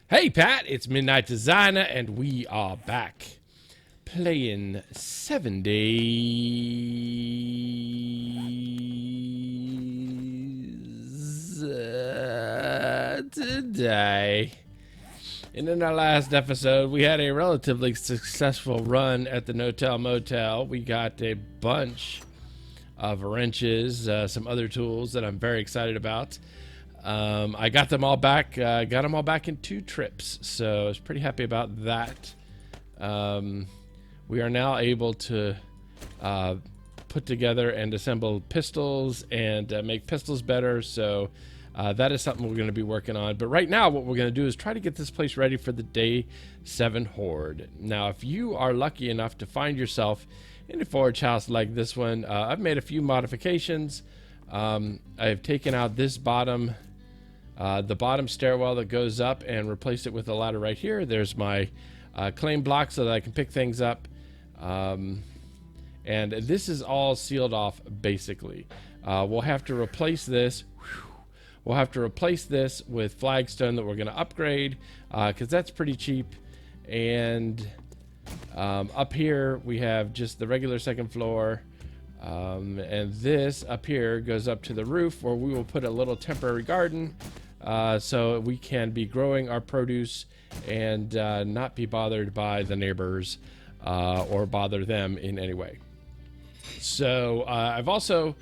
Hey Pat, it's MidnightDesigner, and we are back playing 7 Days today. And in our last episode, we had a relatively successful run at the No-Tell Motel. We got a bunch of wrenches, some other tools that I'm very excited about. I got them all back. Got them all back in 2 trips, so I was pretty happy about that. We are now able to put together and assemble pistols and make pistols better. So that is something we're going to be working on. But right now, what we're going to do is try to get this place ready for the Day 7 Horde. Now, if you are lucky enough to find yourself in a forge house like this one, I've made a few modifications. I've taken out this the bottom stairwell that goes up and replaced it with a ladder right here. There's my claim block so that I can pick things up. And this is all sealed off basically. We'll have to replace this. We'll have to replace this with flagstone that we're going to upgrade because that's pretty cheap. And up here we have just the regular second floor. And this up here goes up to the roof where we will put a little temporary garden so we can be growing our produce and not be bothered by the neighbors or bother them in any way. So I've also,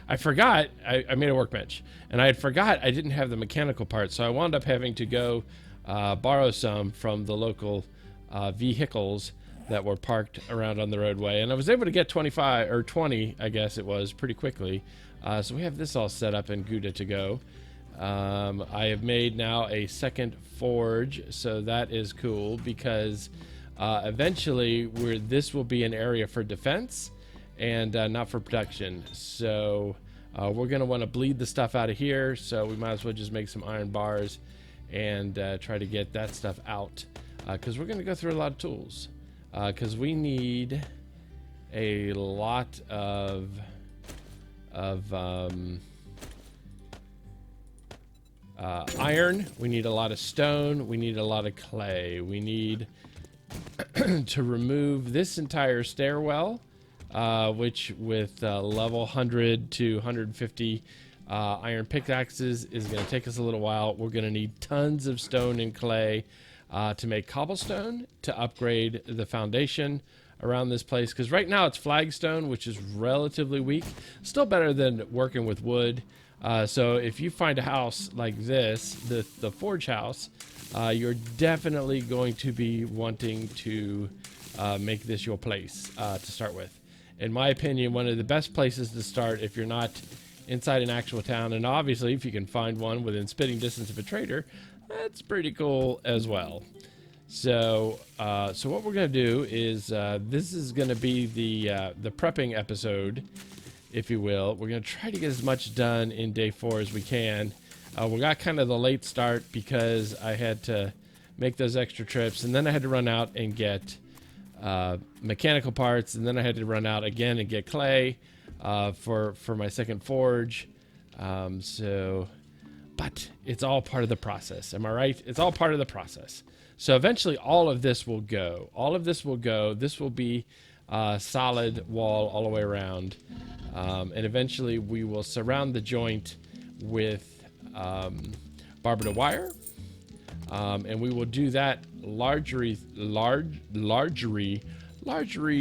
I forgot, I made a workbench and I had forgot I didn't have the mechanical parts. So I wound up having to go borrow some from the local vehicles that were parked around on the roadway, and I was able to get 25 or 20, I guess it was, pretty quickly. So we have this all set up and good to go. I have made now a second forge, so that is cool because eventually this will be an area for defense and not for production. So we're going to want to bleed the stuff out of here, so we might as well just make some iron bars and try to get that stuff out because we're going to go through a lot of tools. Because we need a lot of iron, we need a lot of stone, we need a lot of clay, we need to remove this entire stairwell, which with level 100 to 150 iron pickaxes is going to take us a little while. We're going to need tons of stone and clay to make cobblestone to upgrade the foundation around this place, because right now it's flagstone, which is relatively weak, still better than working with wood. So if you find a house like this, the forge house, you're definitely going to be wanting to make this your place to start with. In my opinion, one of the best places to start if you're not inside an actual town, and obviously if you can find one within spitting distance of a trader, that's pretty cool as well. So so what we're going to do is this is going to be the prepping episode, if you will. We're going to try to get as much done in day 4 as we can. We got kind of the late start because I had to make those extra trips, and then I had to run out and get mechanical parts, and then I had to run out again and get clay for my second forge. But it's all part of the process. Am I right? It's all part of the process. So eventually all of this will go. All of this will go. This will be a solid wall all the way around. And eventually we will surround the joint with barbed wire. And we will do that largely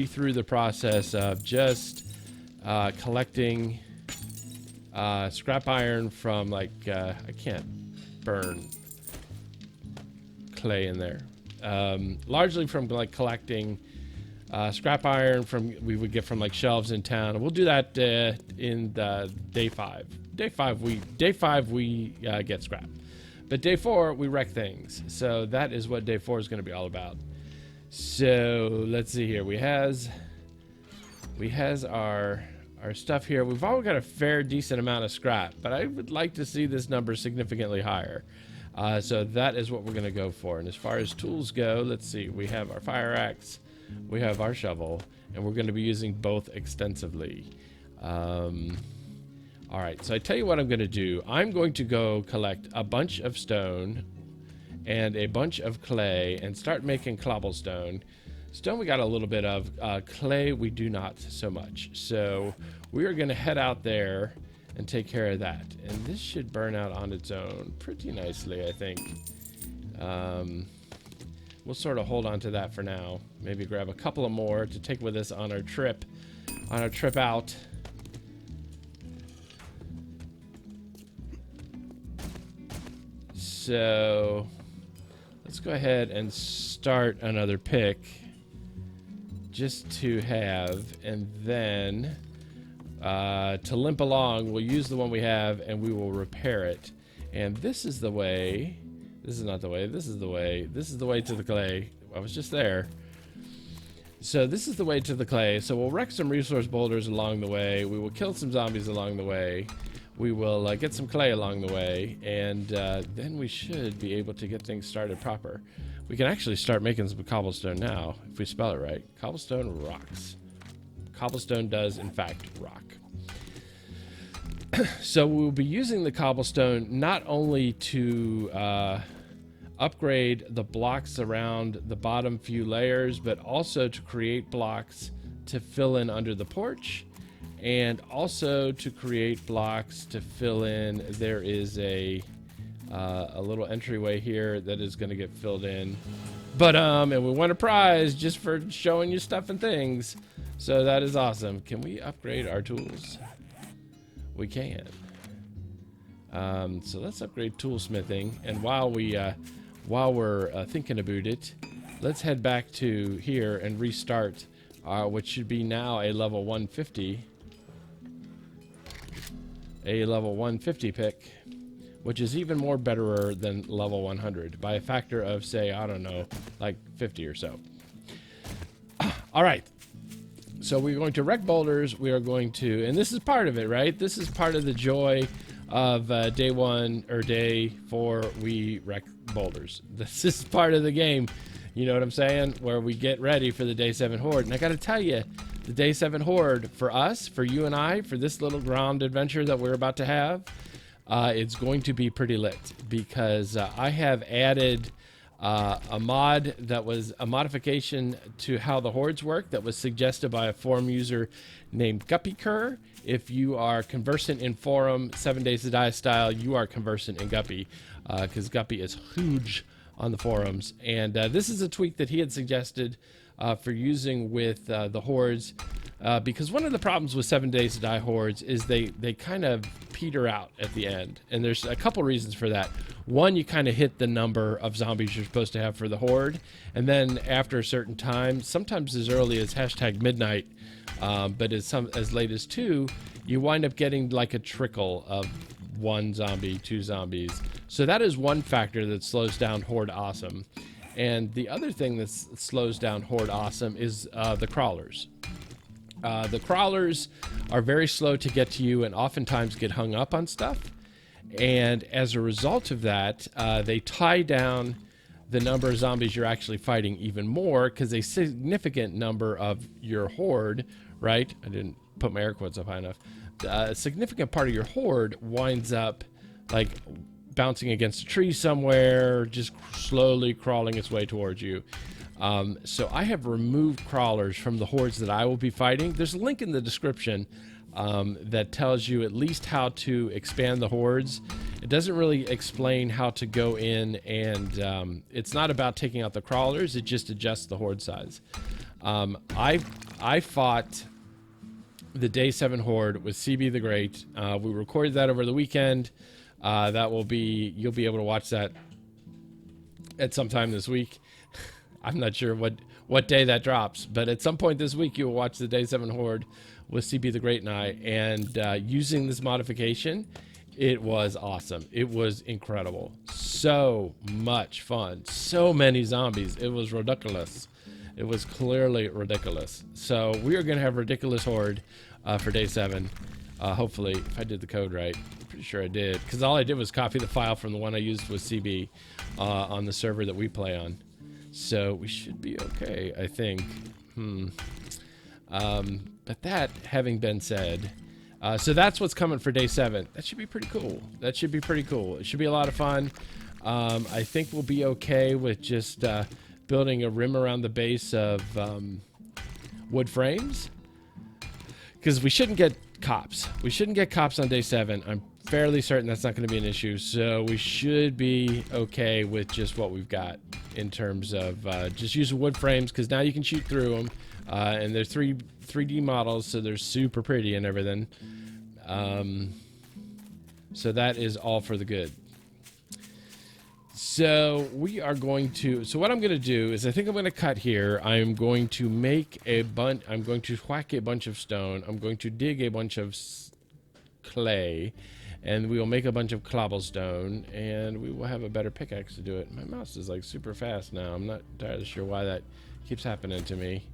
through the process of just collecting scrap iron from, like, I can't burn clay in there. Largely from, like, collecting scrap iron we would get from, like, shelves in town. And we'll do that in day 5. Day 5 we get scrap, but day 4 we wreck things. So that is what day 4 is going to be all about. So let's see here. We has our stuff here. We've all got a fair decent amount of scrap, but I would like to see this number significantly higher. So that is what we're going to go for. And as far as tools go, let's see. We have our fire axe, we have our shovel, and we're going to be using both extensively. All right, so I tell you what I'm going to do. I'm going to go collect a bunch of stone and a bunch of clay and start making cobblestone. Stone we got a little bit of, clay we do not so much. So we are going to head out there and take care of that. And this should burn out on its own pretty nicely, I think. We'll sort of hold on to that for now. Maybe grab a couple of more to take with us on our trip out. So let's go ahead and start another pick just to have, and then to limp along, we'll use the one we have and we will repair it. And this is the way. This is not the way. This is the way. This is the way to the clay. I was just there. So this is the way to the clay. So we'll wreck some resource boulders along the way. We will kill some zombies along the way. We will get some clay along the way. And then we should be able to get things started proper. We can actually start making some cobblestone now, if we spell it right. Cobblestone rocks. Cobblestone does, in fact, rock. So we'll be using the cobblestone not only to upgrade the blocks around the bottom few layers, but also to create blocks to fill in under the porch, and also to create blocks to fill in. There is a little entryway here that is going to get filled in, but and we won a prize just for showing you stuff and things, so that is awesome. Can we upgrade our tools? We can. So let's upgrade toolsmithing, and while we're thinking about it, let's head back to here and restart what should be now a level 150. A level 150 pick, which is even more betterer than level 100 by a factor of, say, I don't know, like 50 or so. All right. So we're going to wreck boulders. We are going to, and this is part of it, right? This is part of the joy of day 1 or day 4. We wreck boulders. This is part of the game. You know what I'm saying? Where we get ready for the day 7 Horde. And I got to tell you, the day 7 Horde for us, for you and I, for this little ground adventure that we're about to have, it's going to be pretty lit, because I have added a mod that was a modification to how the hordes work that was suggested by a forum user named GuppyCur. If you are conversant in forum 7 Days to Die style, you are conversant in Guppy, because Guppy is huge on the forums. And this is a tweak that he had suggested for using with the hordes, because one of the problems with 7 Days to Die hordes is they kind of peter out at the end, and there's a couple reasons for that. One, you kind of hit the number of zombies you're supposed to have for the horde, and then after a certain time, sometimes as early as #midnight, but as late as 2, you wind up getting like a trickle of 1 zombie, 2 zombies. So that is one factor that slows down Horde Awesome. And the other thing that slows down Horde Awesome is the crawlers. The crawlers are very slow to get to you and oftentimes get hung up on stuff. And as a result of that, they tie down the number of zombies you're actually fighting even more, because a significant number of your horde, right? I didn't put my air quotes up high enough. A significant part of your horde winds up like bouncing against a tree somewhere, just slowly crawling its way towards you. So I have removed crawlers from the hordes that I will be fighting. There's a link in the description that tells you at least how to expand the hordes. It doesn't really explain how to go in, and it's not about taking out the crawlers, it just adjusts the horde size. I fought the day 7 horde with CB the Great. We recorded that over the weekend. You'll be able to watch that at some time this week. I'm not sure what day that drops, but at some point this week you will watch the day 7 horde with CB the Great and I, and using this modification, it was awesome. It was incredible. So much fun. So many zombies. It was ridiculous. It was clearly ridiculous. So we are going to have ridiculous horde for day 7. Hopefully, if I did the code right. I'm pretty sure I did, because all I did was copy the file from the one I used with CB on the server that we play on. So we should be okay, I think. But that having been said, so that's what's coming for day 7. That should be pretty cool. That should be pretty cool. It should be a lot of fun. I think we'll be okay with just building a rim around the base of wood frames, because we shouldn't get cops. We shouldn't get cops on day 7. I'm fairly certain that's not going to be an issue, so we should be okay with just what we've got in terms of just using wood frames, because now you can shoot through them, and they're 3D models, so they're super pretty and everything. So that is all for the good. So we are going to, so what I'm going to do is, I think I'm going to cut here. I'm going to make a bunch, I'm going to whack a bunch of stone. I'm going to dig a bunch of clay, and we will make a bunch of cobblestone, and we will have a better pickaxe to do it. My mouse is like super fast now. I'm not entirely sure why that keeps happening to me.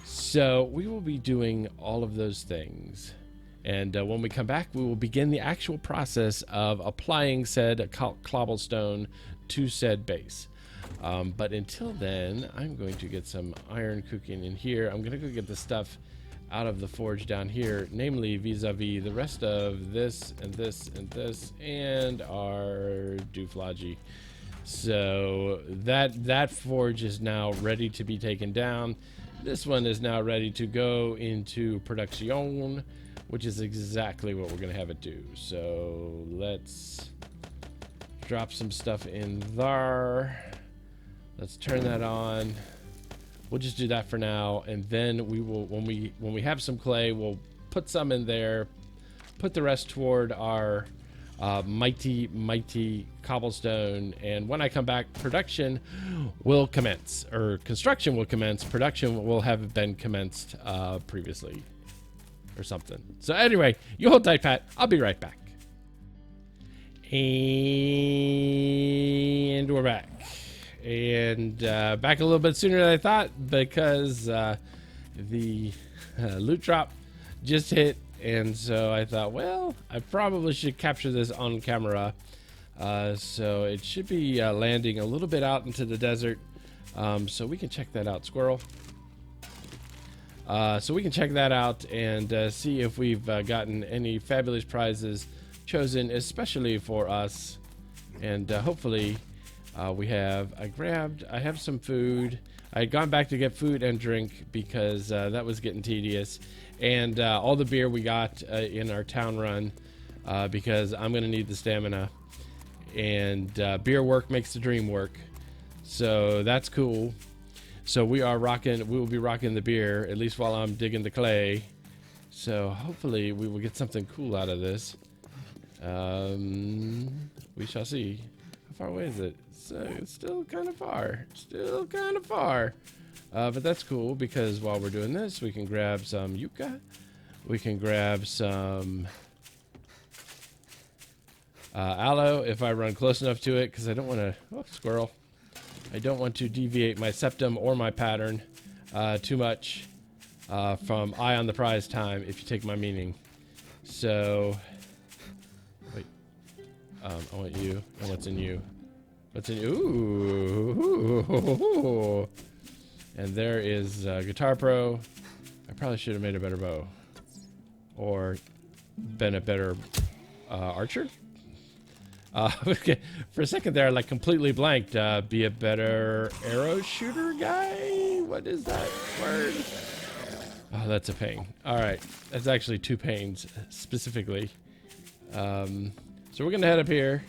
So we will be doing all of those things. And when we come back, we will begin the actual process of applying said cobblestone to said base. But until then, I'm going to get some iron cooking in here. I'm going to go get the stuff out of the forge down here, namely vis-a-vis the rest of this and this and this and our dooflagi. So that forge is now ready to be taken down. This one is now ready to go into production, which is exactly what we're going to have it do. So let's drop some stuff in there. Let's turn that on. We'll just do that for now, and then we will, when we have some clay, we'll put some in there, put the rest toward our mighty cobblestone, and when I come back, production will commence, or construction will commence. Production will have been commenced previously, or something. So anyway, you hold tight, Pat. I'll be right back. And we're back. And back a little bit sooner than I thought, because the loot drop just hit, and so I thought, well, I probably should capture this on camera. So it should be landing a little bit out into the desert, so we can check that out. Squirrel. So we can check that out and see if we've gotten any fabulous prizes chosen especially for us, and hopefully we have. I have some food. I had gone back to get food and drink because that was getting tedious, and all the beer we got in our town run, because I'm gonna need the stamina, and beer work makes the dream work, so that's cool. So we will be rocking the beer, at least while I'm digging the clay. So hopefully we will get something cool out of this. We shall see. How far away is it? It's still kind of far. But that's cool, because while we're doing this, we can grab some yucca. We can grab some aloe if I run close enough to it, because I don't want to... Oh, squirrel. I don't want to deviate my septum or my pattern too much from eye on the prize time, if you take my meaning. So, wait. I want you. And what's in you? What's in you? Ooh. And there is Guitar Pro. I probably should have made a better bow, or been a better archer. Okay. For a second there, I like completely blanked. Be a better arrow shooter guy? What is that word? Oh, that's a pain. All right. That's actually 2 pains specifically. So we're going to head up here.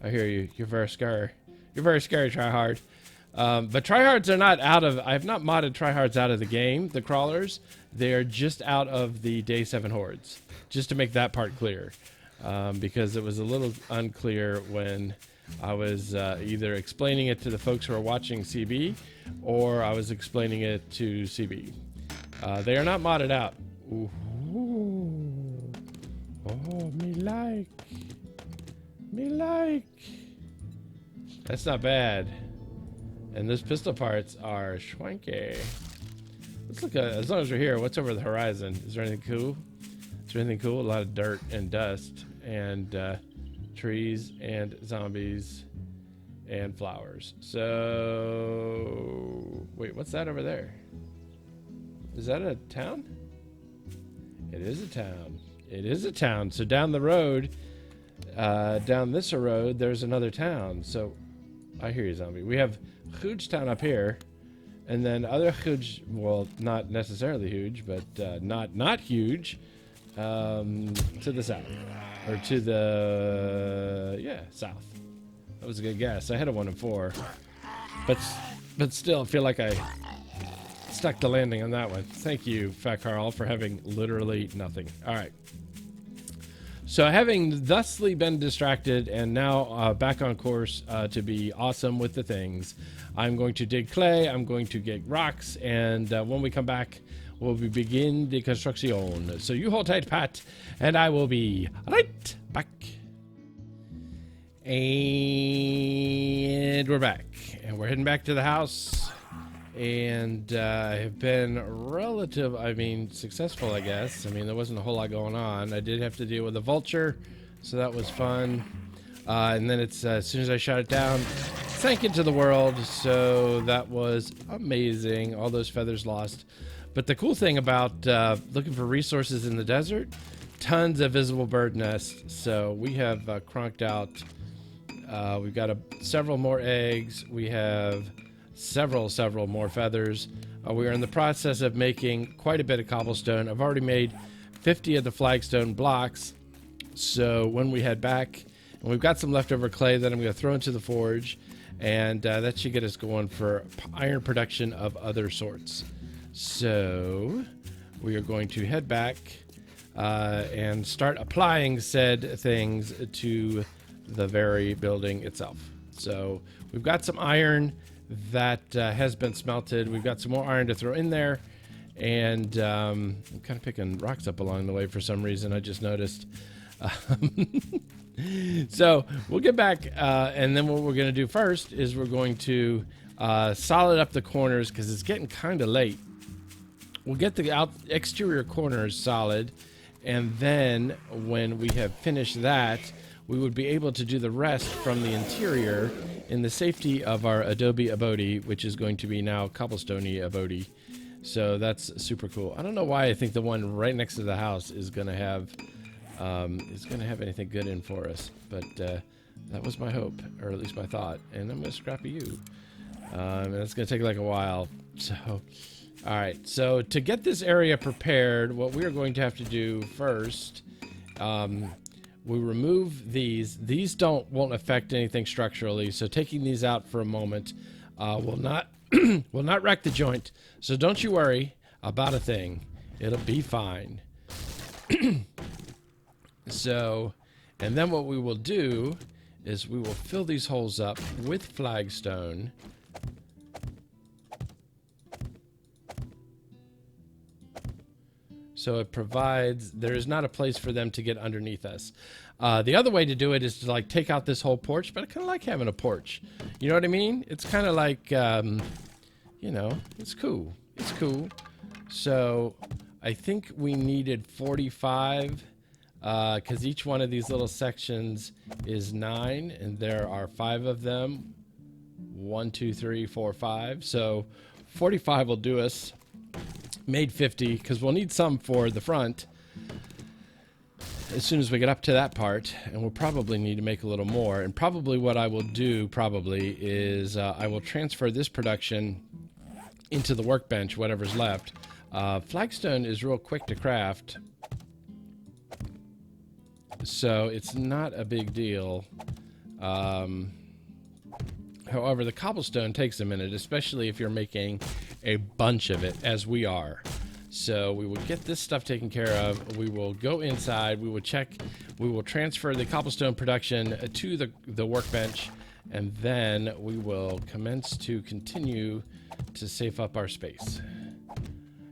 I hear you. You're very scary. You're very scary, tryhard. But tryhards are not out of... I have not modded tryhards out of the game, the crawlers. They're just out of the Day 7 hordes. Just to make that part clear. Because it was a little unclear when I was either explaining it to the folks who are watching CB, or I was explaining it to CB. They are not modded out. Ooh. Oh, me like. That's not bad. And those pistol parts are schwanky. Let's look at, as long as we're here, what's over the horizon? Is there anything cool? A lot of dirt and dust and trees and zombies and flowers. So wait, what's that over there? Is that a town? It is a town. So down the road down this road, there's another town. So, I hear you, zombie. We have huge town up here, and then other huge, well, not necessarily huge, but not huge, to the south, or to the south. That was a good guess. I had a 1 and 4, but still, I feel like I stuck the landing on that one. Thank you, Fat Carl, for having literally nothing. All right. So having thusly been distracted and now back on course to be awesome with the things, I'm going to dig clay, I'm going to get rocks, and when we come back, we'll begin the construction. So you hold tight, Pat, and I will be right back. And we're back. And we're heading back to the house. And I have been successful, I guess. I mean, there wasn't a whole lot going on. I did have to deal with a vulture, so that was fun. And then it's as soon as I shot it down, sank into the world, so that was amazing. All those feathers lost. But the cool thing about looking for resources in the desert, tons of visible bird nests. So we have cronked out. We've got several more eggs. We have several more feathers. We are in the process of making quite a bit of cobblestone. I've already made 50 of the flagstone blocks. So when we head back, and we've got some leftover clay that I'm going to throw into the forge, and that should get us going for iron production of other sorts. So we are going to head back and start applying said things to the very building itself. So we've got some iron that has been smelted. We've got some more iron to throw in there, and I'm kind of picking rocks up along the way for some reason. I just noticed. So we'll get back, and then what we're going to do first is we're going to solid up the corners because it's getting kind of late. We'll get the exterior corners solid, and then when we have finished that, we would be able to do the rest from the interior in the safety of our adobe abode, which is going to be now cobblestoney abode. So that's super cool. I don't know why I think the one right next to the house is going to have anything good in for us, but that was my hope, or at least my thought. And I'm going to scrap you. And it's going to take like a while. So, all right. So to get this area prepared, what we are going to have to do first, we remove these. These won't affect anything structurally. So taking these out for a moment will not will not wreck the joint. So don't you worry about a thing. It'll be fine. So, and then what we will do is we will fill these holes up with flagstone. So it provides, there is not a place for them to get underneath us. The other way to do it is to like take out this whole porch, but I kind of like having a porch. You know what I mean? It's kind of like, you know, it's cool. It's cool. So I think we needed 45 because each one of these little sections is 9, and there are 5 of them. 1, 2, 3, 4, 5. So 45 will do us. Made 50 because we'll need some for the front as soon as we get up to that part, and we'll probably need to make a little more. And probably what I will do is I will transfer this production into the workbench, whatever's left. Flagstone is real quick to craft, so it's not a big deal. However, the cobblestone takes a minute, especially if you're making a bunch of it, as we are. So we will get this stuff taken care of. We will go inside. We will check. We will transfer the cobblestone production to the workbench, and then we will commence to continue to save up our space.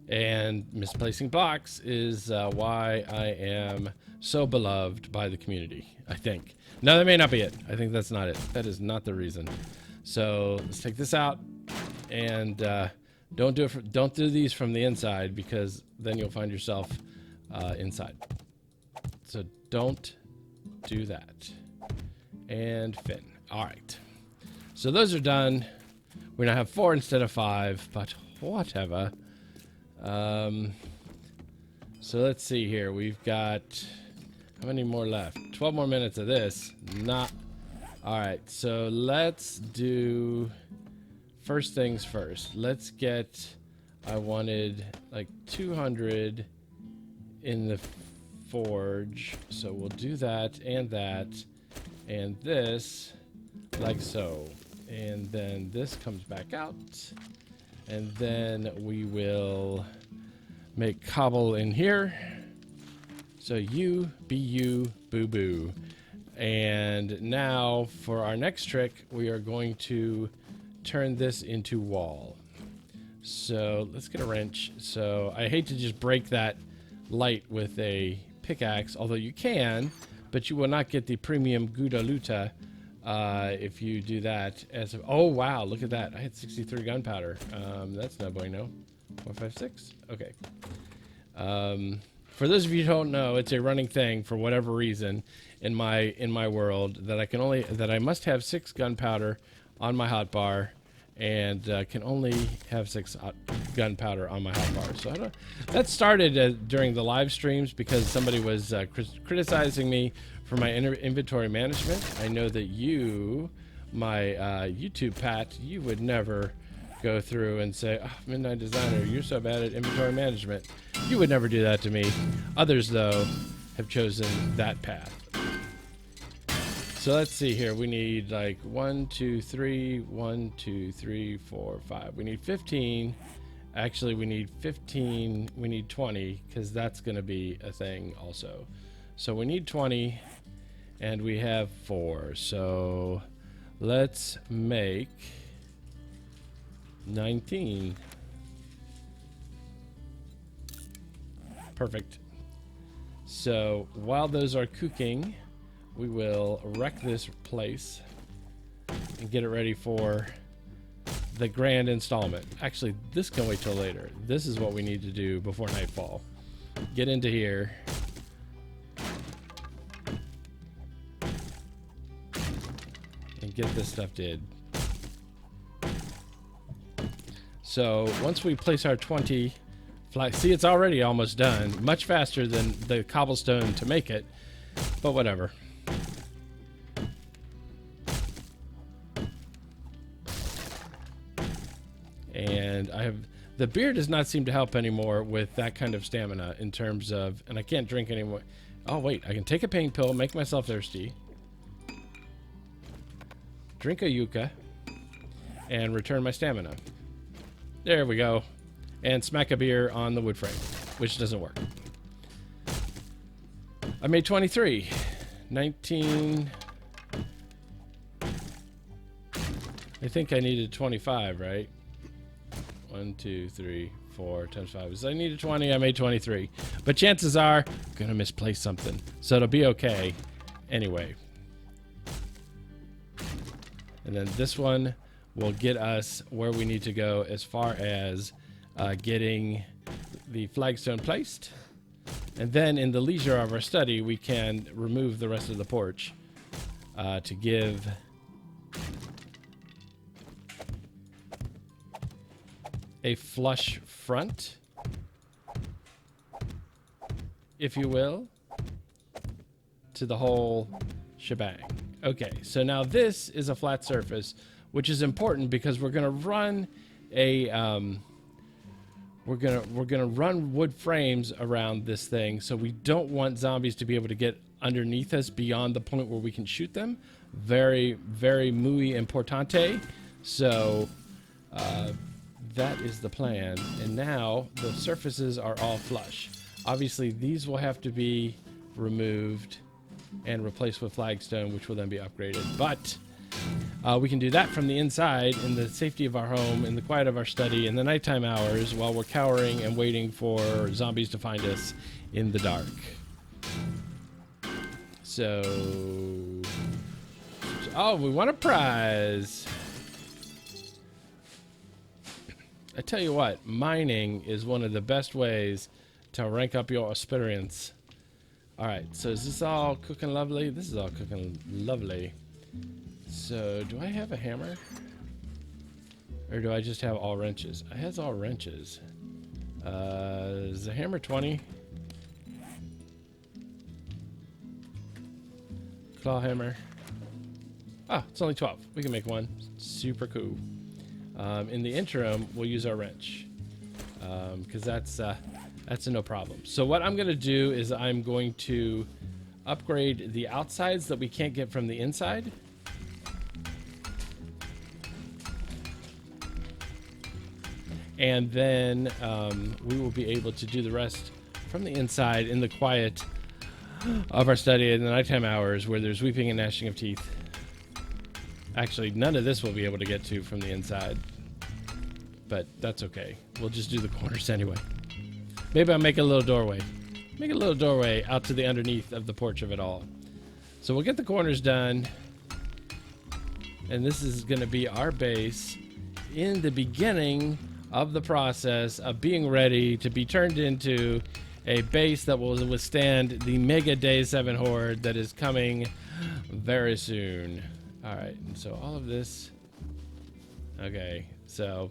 And misplacing blocks is why I am so beloved by the community, I think. No, that may not be it. I think that's not it. That is not the reason. So let's take this out, and don't do these from the inside, because then you'll find yourself inside. So don't do that. And fin. All right. So those are done. We're gonna have 4 instead of 5, but whatever. So let's see here. We've got How many more left? 12 more minutes of this. Not. All right, so let's do first things first. Let's get, I wanted like 200 in the forge. So we'll do that and this like so. And then this comes back out. And then we will make cobble in here. So you, be you, boo boo. And now for our next trick, we are going to turn this into wall. So let's get a wrench. So I hate to just break that light with a pickaxe, although you can, but you will not get the premium Gouda Luta if you do that. Oh wow, look at that. I had 63 gunpowder. That's no bueno. 456. Okay. For those of you who don't know, it's a running thing for whatever reason in my world that I must have 6 gunpowder on my hotbar, and can only have 6 gunpowder on my hotbar. So that started during the live streams because somebody was criticizing me for my inventory management. I know that you, my YouTube Pat, you would never go through and say, oh, Midnight Designer, you're so bad at inventory management. You would never do that to me. Others, though, have chosen that path. So let's see here. We need like 1, 2, 3, 1, 2, 3, 4, 5. We need 15. Actually, we need 15. We need 20 because that's going to be a thing also. So we need 20 and we have 4. So let's make 19. Perfect. So while those are cooking, we will wreck this place and get it ready for the grand installment. Actually, this can wait till later. This is what we need to do before nightfall. Get into here. And get this stuff did. So once we place our 20 flags, see, it's already almost done. Much faster than the cobblestone to make it, but whatever. And the beer does not seem to help anymore with that kind of stamina in terms of, and I can't drink anymore. Oh wait, I can take a pain pill, make myself thirsty, drink a yucca, and return my stamina. There we go. And smack a beer on the wood frame, which doesn't work. I made 23. 19. I think I needed 25, right? 1, 2, 3, 4 times 5. So I needed 20. I made 23. But chances are I'm going to misplace something. So it'll be okay anyway. And then this one will get us where we need to go as far as getting the flagstone placed. And then in the leisure of our study, we can remove the rest of the porch to give a flush front, if you will, to the whole shebang. Okay, so now this is a flat surface, which is important because we're gonna run a we're gonna run wood frames around this thing, so we don't want zombies to be able to get underneath us beyond the point where we can shoot them. Very, very muy importante. So that is the plan. And now the surfaces are all flush. Obviously these will have to be removed and replaced with flagstone, which will then be upgraded. But we can do that from the inside in the safety of our home, in the quiet of our study, in the nighttime hours, while we're cowering and waiting for zombies to find us in the dark. So, oh, we won a prize. I tell you what, mining is one of the best ways to rank up your experience. All right, so is this all cooking lovely? This is all cooking lovely. So, do I have a hammer? Or do I just have all wrenches? I have all wrenches. Is the hammer 20? claw hammer. Ah, it's only 12. We can make one. Super cool. In the interim, we'll use our wrench because that's a no problem. So what I'm going to do is I'm going to upgrade the outsides that we can't get from the inside. And then we will be able to do the rest from the inside in the quiet of our study in the nighttime hours where there's weeping and gnashing of teeth. Actually, none of this we'll be able to get to from the inside. But that's okay. We'll just do the corners anyway. Maybe I'll make a little doorway. Make a little doorway out to the underneath of the porch of it all. So we'll get the corners done. And this is going to be our base in the beginning of the process of being ready to be turned into a base that will withstand the mega day 7 horde that is coming very soon. All right, and so all of this. Okay, so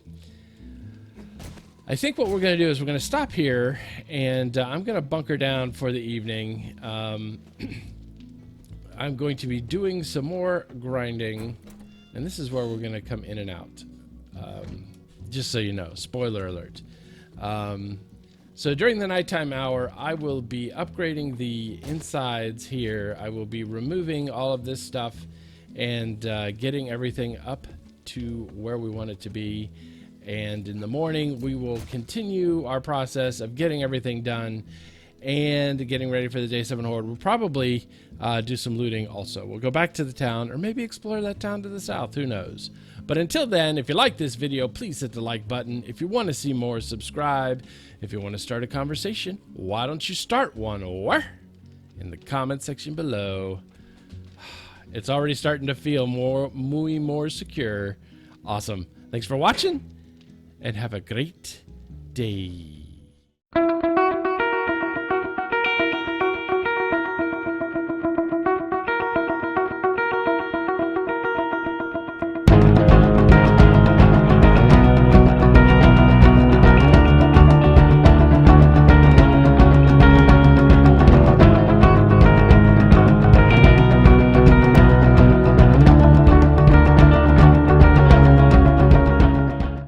I think what we're going to do is we're going to stop here, and I'm going to bunker down for the evening. I'm going to be doing some more grinding, and this is where we're going to come in and out. Just so you know, spoiler alert. So during the nighttime hour, I will be upgrading the insides here. I will be removing all of this stuff and getting everything up to where we want it to be. And in the morning, we will continue our process of getting everything done and getting ready for the day 7 horde. We'll probably do some looting also. We'll go back to the town or maybe explore that town to the south. Who knows? But until then, if you like this video, please hit the like button. If you want to see more, subscribe. If you want to start a conversation, why don't you start one? Or in the comment section below. It's already starting to feel more secure. Awesome. Thanks for watching and have a great day.